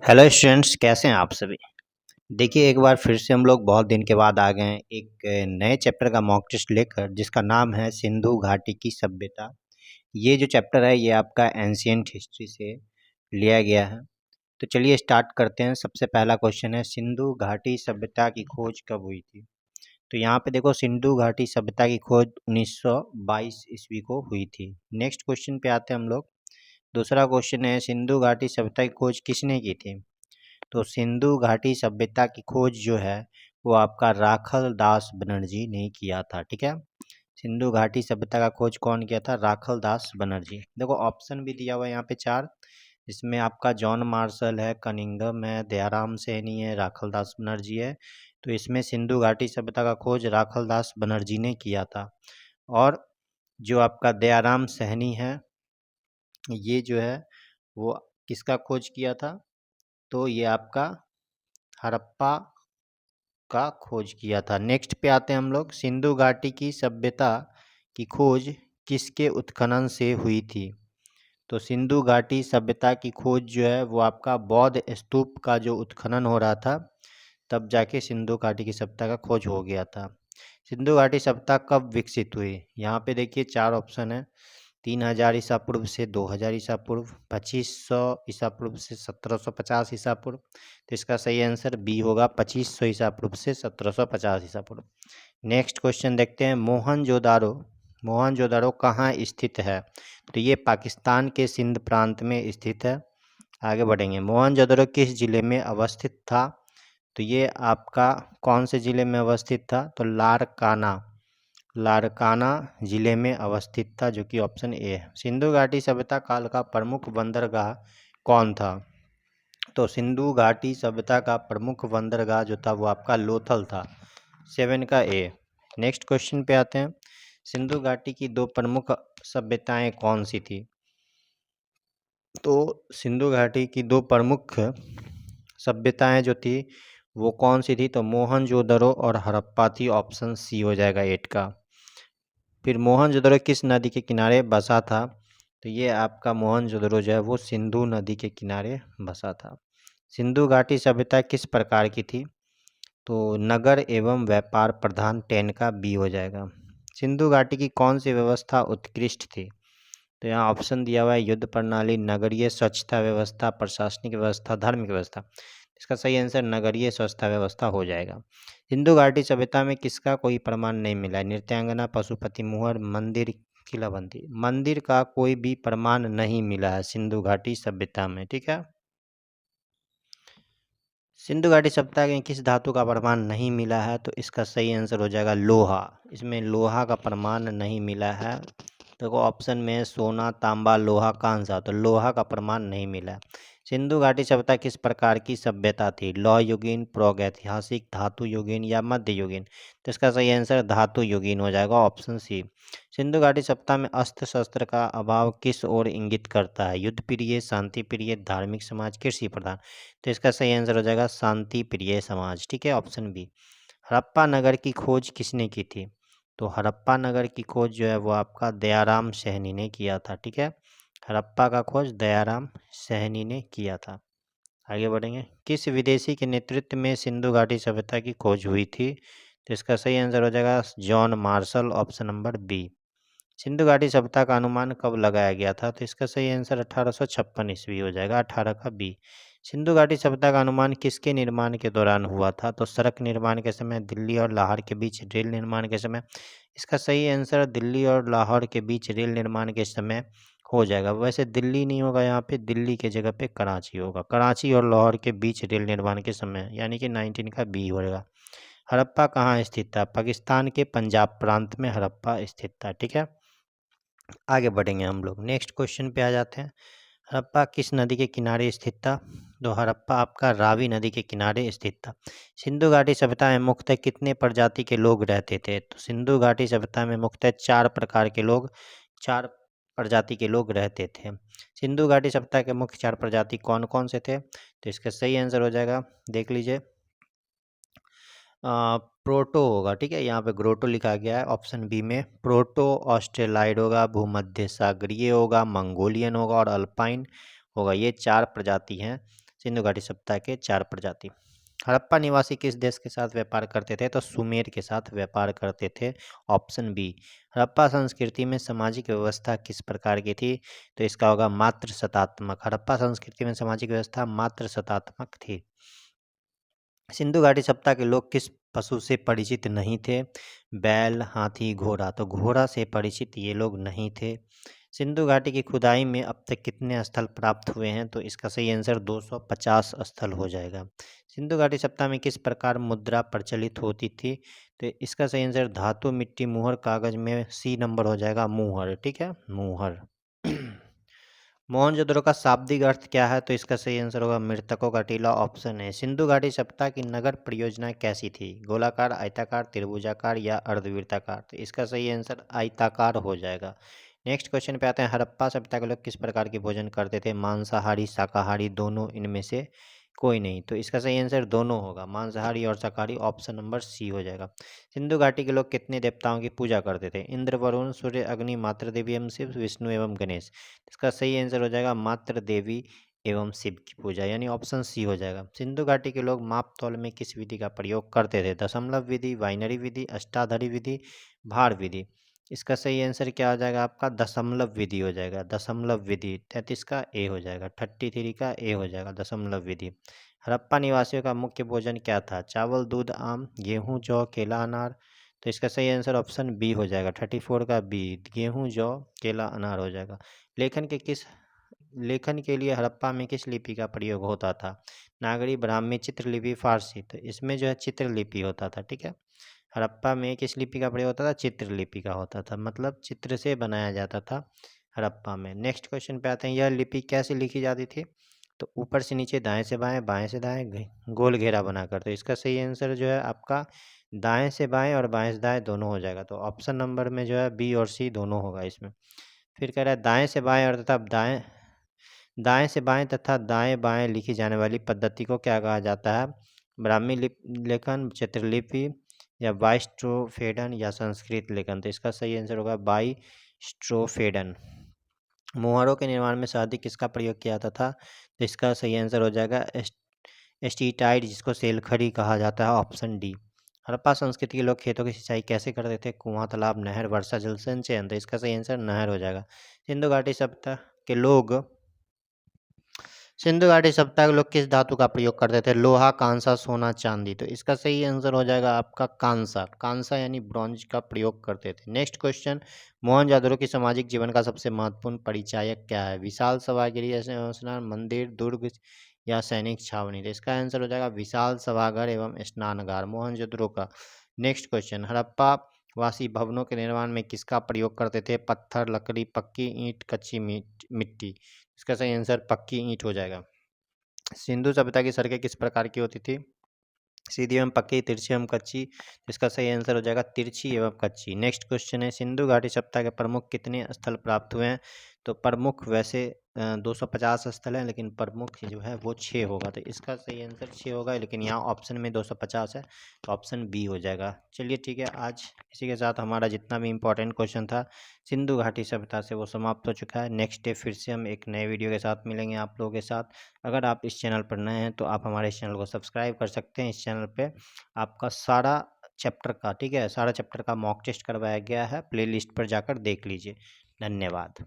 Hello students, कैसे हैं आप सभी। देखिए, एक बार फिर से हम लोग बहुत दिन के बाद आ गए हैं एक नए चैप्टर का मॉक टेस्ट लेकर, जिसका नाम है सिंधु घाटी की सभ्यता। ये जो चैप्टर है ये आपका एंशियंट हिस्ट्री से लिया गया है। तो चलिए स्टार्ट करते हैं। सबसे पहला क्वेश्चन है, सिंधु घाटी सभ्यता की खोज कब हुई थी। तो यहाँ पे देखो, सिंधु घाटी सभ्यता की खोज 1922 ईस्वी को हुई थी। नेक्स्ट क्वेश्चन पे आते हैं हम लोग। दूसरा क्वेश्चन है, सिंधु घाटी सभ्यता की खोज किसने की थी। तो सिंधु घाटी सभ्यता की खोज जो है वो आपका राखल दास बनर्जी ने किया था। ठीक है, सिंधु घाटी सभ्यता का खोज कौन किया था? राखल दास बनर्जी। देखो ऑप्शन भी दिया हुआ है यहाँ पे चार। इसमें आपका जॉन मार्शल है, कनिंघम है, दयाराम सैनी है, राखल दास बनर्जी है। तो इसमें सिंधु घाटी सभ्यता का खोज राखल दास बनर्जी ने किया था। और जो आपका दयाराम सैनी है, ये जो है वो किसका खोज किया था? तो ये आपका हड़प्पा का खोज किया था। नेक्स्ट पे आते हैं हम लोग। सिंधु घाटी की सभ्यता की खोज किसके उत्खनन से हुई थी। तो सिंधु घाटी सभ्यता की खोज जो है वो आपका बौद्ध स्तूप का जो उत्खनन हो रहा था, तब जाके सिंधु घाटी की सभ्यता का खोज हो गया था। सिंधु घाटी सभ्यता कब विकसित हुई? यहाँ पे देखिए चार ऑप्शन है। 3000 ईसा पूर्व से 2000 ईसा पूर्व, 2500 ईसा पूर्व से 1750 ईसा पूर्व। तो इसका सही आंसर बी होगा, 2500 ईसा पूर्व से 1750 ईसा पूर्व। नेक्स्ट क्वेश्चन देखते हैं। मोहनजोदारो मोहनजोदारो कहाँ स्थित है? तो ये पाकिस्तान के सिंध प्रांत में स्थित है। आगे बढ़ेंगे। मोहनजोदारो किस जिले में अवस्थित था? तो ये आपका कौन से जिले में अवस्थित था? तो लारकाना जिले में अवस्थित था, जो कि ऑप्शन ए है। सिंधु घाटी सभ्यता काल का प्रमुख बंदरगाह कौन था? तो सिंधु घाटी सभ्यता का प्रमुख बंदरगाह जो था वो आपका लोथल था। 7 का ए। नेक्स्ट क्वेश्चन पे आते हैं। सिंधु घाटी की दो प्रमुख सभ्यताएं कौन सी थी? तो सिंधु घाटी की दो प्रमुख सभ्यताएं जो थी वो कौन सी थी? तो मोहनजोदड़ो और हड़प्पा थी। ऑप्शन सी हो जाएगा 8 का। फिर मोहनजोदड़ो किस नदी के किनारे बसा था? तो ये आपका मोहनजोदड़ो जो है वो सिंधु नदी के किनारे बसा था। सिंधु घाटी सभ्यता किस प्रकार की थी? तो नगर एवं व्यापार प्रधान। 10 का बी हो जाएगा। सिंधु घाटी की कौन सी व्यवस्था उत्कृष्ट थी? तो यहाँ ऑप्शन दिया हुआ है, युद्ध प्रणाली, नगरीय स्वच्छता व्यवस्था, प्रशासनिक व्यवस्था, धार्मिक व्यवस्था। इसका सही आंसर नगरीय स्वच्छता व्यवस्था हो जाएगा। सिंधु घाटी सभ्यता में किसका कोई प्रमाण नहीं मिला है? नृत्यांगना, पशुपति मुहर, मंदिर, किलाबंदी। मंदिर का कोई भी प्रमाण नहीं मिला है सिंधु घाटी सभ्यता में। ठीक है, सिंधु घाटी सभ्यता में किस धातु का प्रमाण नहीं मिला है? तो इसका सही आंसर हो जाएगा लोहा। इसमें लोहा का प्रमाण नहीं मिला है। देखो ऑप्शन में सोना, तांबा, लोहा, कांसा, तो लोहा का प्रमाण नहीं मिला। सिंधु घाटी सभ्यता किस प्रकार की सभ्यता थी? लौह युगीन, प्रागैतिहासिक, धातु युगीन या मध्य युगीन। तो इसका सही आंसर धातु युगीन हो जाएगा, ऑप्शन सी। सिंधु घाटी सभ्यता में अस्त्र शस्त्र का अभाव किस ओर इंगित करता है? युद्ध प्रिय, शांति प्रिय, धार्मिक समाज, कृषि प्रधान। तो इसका सही आंसर हो जाएगा शांति प्रिय समाज। ठीक है, ऑप्शन बी। हड़प्पा नगर की खोज किसने की थी? तो हड़प्पा नगर की खोज जो है वो आपका दयाराम सैनी ने किया था। ठीक है, हड़प्पा का खोज दयाराम सैनी ने किया था। आगे बढ़ेंगे। किस विदेशी के नेतृत्व में सिंधु घाटी सभ्यता की खोज हुई थी? तो इसका सही आंसर हो जाएगा John Marshall, option number B. Sindhu घाटी सभ्यता का अनुमान कब लगाया गया था? तो इसका सही आंसर 1856 ईस्वी हो जाएगा, 18 का बी। सिंधु घाटी सभ्यता का अनुमान किसके निर्माण के दौरान हुआ था? तो सड़क निर्माण के समय, दिल्ली और लाहौर के बीच रेल निर्माण के समय। इसका सही आंसर दिल्ली और लाहौर के बीच रेल निर्माण के समय हो जाएगा। वैसे दिल्ली नहीं होगा, यहाँ पे दिल्ली के जगह पे कराची होगा। कराची और लाहौर के बीच रेल निर्माण के समय, यानी कि 19 का बी होगा। हड़प्पा कहाँ स्थित था? पाकिस्तान के पंजाब प्रांत में हड़प्पा स्थित था। ठीक है, आगे बढ़ेंगे हम लोग। नेक्स्ट क्वेश्चन पे आ जाते हैं। हड़प्पा किस नदी के किनारे स्थित था? तो हड़प्पा आपका रावी नदी के किनारे स्थित था। सिंधु घाटी सभ्यता में मुख्यतः कितने प्रजाति के लोग रहते थे? तो सिंधु घाटी सभ्यता में मुख्यतः चार प्रजाति के लोग रहते थे। सिंधु घाटी सभ्यता के मुख्य चार प्रजाति कौन कौन से थे? तो इसका सही आंसर हो जाएगा, देख लीजिए, प्रोटो होगा। ठीक है, यहाँ पे ग्रोटो लिखा गया है ऑप्शन बी में। प्रोटो ऑस्ट्रेलाइड होगा, भूमध्य सागरीय होगा, मंगोलियन होगा और अल्पाइन होगा। ये चार प्रजाति हैं सिंधु घाटी सभ्यता के 4 प्रजाति। हड़प्पा निवासी किस देश के साथ व्यापार करते थे? तो सुमेर के साथ व्यापार करते थे, ऑप्शन बी। हड़प्पा संस्कृति में सामाजिक व्यवस्था किस प्रकार की थी? तो इसका होगा मात्र शतात्मक। हड़प्पा संस्कृति में सामाजिक व्यवस्था मात्र शतात्मक थी। सिंधु घाटी सभ्यता के लोग किस पशु से परिचित नहीं थे? बैल, हाथी, घोड़ा। तो घोड़ा से परिचित ये लोग नहीं थे। सिंधु घाटी की खुदाई में अब तक कितने स्थल प्राप्त हुए हैं? तो इसका सही आंसर 250 स्थल हो जाएगा। सिंधु घाटी सभ्यता में किस प्रकार मुद्रा प्रचलित होती थी? तो इसका सही आंसर धातु, मिट्टी, मुहर, कागज में सी नंबर हो जाएगा मुहर। ठीक है, मुहर। मोहनजोदड़ो का शाब्दिक अर्थ क्या है? तो इसका सही आंसर होगा मृतकों का टीला, ऑप्शन है। सिंधु घाटी सभ्यता की नगर परियोजना कैसी थी? गोलाकार, आयताकार, त्रिभुजाकार या अर्धवृत्ताकार? तो इसका सही आंसर आयताकार हो जाएगा। नेक्स्ट क्वेश्चन पे आते हैं। हड़प्पा सभ्यता के लोग किस प्रकार के भोजन करते थे? मांसाहारी, शाकाहारी, दोनों, इनमें से कोई नहीं। तो इसका सही आंसर दोनों होगा, मांसाहारी और शाकाहारी, ऑप्शन नंबर सी हो जाएगा। सिंधु घाटी के लोग कितने देवताओं की पूजा करते थे? इंद्र, वरुण, सूर्य, अग्नि, मात्र देवी एवं शिव, विष्णु एवं गणेश। इसका सही आंसर हो जाएगा मात्र देवी एवं शिव की पूजा, यानी ऑप्शन सी हो जाएगा। सिंधु घाटी के लोग माप तौल में किस विधि का प्रयोग करते थे? दशमलव विधि, बाइनरी विधि, अष्टाधारी विधि, भार विधि। इसका सही आंसर क्या हो जाएगा आपका? दशमलव विधि हो जाएगा। दशमलव विधि 33 का ए हो जाएगा, 33 का ए हो जाएगा, दशमलव विधि। हड़प्पा निवासियों का मुख्य भोजन क्या था? चावल, दूध, आम, गेहूं, जौ, केला, अनार। तो इसका सही आंसर ऑप्शन बी हो जाएगा, 34 का बी, गेहूं, जौ, केला, अनार हो जाएगा। लेखन के लिए हड़प्पा में किस लिपि का प्रयोग होता था? नागरी, ब्राह्मी, चित्रलिपि, फारसी। तो इसमें जो है चित्रलिपि होता था। ठीक है, हड़प्पा में किस लिपि का प्रयोग होता था? चित्रलिपि का होता था, मतलब चित्र से बनाया जाता था हड़प्पा में। नेक्स्ट क्वेश्चन पे आते हैं। यह लिपि कैसे लिखी जाती थी? तो ऊपर से नीचे, दाएं से बाएं, बाएं से दाएं, गोल घेरा बनाकर। तो इसका सही आंसर जो है आपका दाएं से बाएं और बाएं से दाएं दोनों हो जाएगा। तो ऑप्शन नंबर में जो है बी और सी दोनों होगा इसमें। फिर कह रहा है दाएं से बाएं और तथा दाएं दाएं से बाएं तथा दाएं बाएं लिखी जाने वाली पद्धति को क्या कहा जाता है? ब्राह्मी लेखन, चित्रलिपि, या बाइस्ट्रोफेडन, या संस्कृत लेखन। तो इसका सही आंसर होगा बाइस्ट्रोफेडन। मुहावरों के निर्माण में सर्वाधिक किसका प्रयोग किया जाता था? तो इसका सही आंसर हो जाएगा एस्टीटाइड, जिसको सेलखड़ी कहा जाता है, ऑप्शन डी। हड़प्पा संस्कृति के लोग खेतों की सिंचाई कैसे करते थे? कुआं, तालाब, नहर, वर्षा जल संचयन। तो इसका सही आंसर नहर हो जाएगा। सिंधु घाटी सभ्यता के लोग सिंधु घाटी सभ्यता के लोग किस धातु का प्रयोग करते थे? लोहा, कांसा, सोना, चांदी। तो इसका सही आंसर हो जाएगा आपका कांसा। कांसा यानी ब्रॉन्ज का प्रयोग करते थे। Next question. मोहनजोदड़ो की सामाजिक जीवन का सबसे महत्वपूर्ण परिचायक क्या है? विशाल सभागृह, स्नान मंदिर, दुर्ग या सैनिक छावनी। तो इसका आंसर हो जाएगा विशाल सभागार एवं स्नानगार, मोहनजोदड़ो का। Next question. हड़प्पा वासी भवनों के निर्माण में किसका प्रयोग करते थे? पत्थर, लकड़ी, पक्की ईंट, कच्ची मिट्टी। इसका सही आंसर पक्की ईंट हो जाएगा। सिंधु सभ्यता की सड़कें किस प्रकार की होती थी? सीधी एवं पक्की, तिरछी एवं कच्ची। इसका सही आंसर हो जाएगा तिरछी एवं कच्ची। नेक्स्ट क्वेश्चन है। सिंधु घाटी सभ्यता के प्रमुख कितने स्थल प्राप्त हुए हैं? तो प्रमुख वैसे 250 स्थल हैं, लेकिन प्रमुख जो है वो 6 होगा। तो इसका सही आंसर 6 होगा, लेकिन यहाँ ऑप्शन में 250 है, तो ऑप्शन बी हो जाएगा। चलिए ठीक है, आज इसी के साथ हमारा जितना भी इम्पोर्टेंट क्वेश्चन था सिंधु घाटी सभ्यता से वो समाप्त हो चुका है। नेक्स्ट डे फिर से हम एक नए वीडियो के साथ मिलेंगे आप लोगों के साथ। अगर आप इस चैनल पर नए हैं तो आप हमारे इस चैनल को सब्सक्राइब कर सकते हैं। इस चैनल पे आपका सारा चैप्टर का, ठीक है, सारा चैप्टर का मॉक टेस्ट करवाया गया है, प्लेलिस्ट पर जाकर देख लीजिए। धन्यवाद।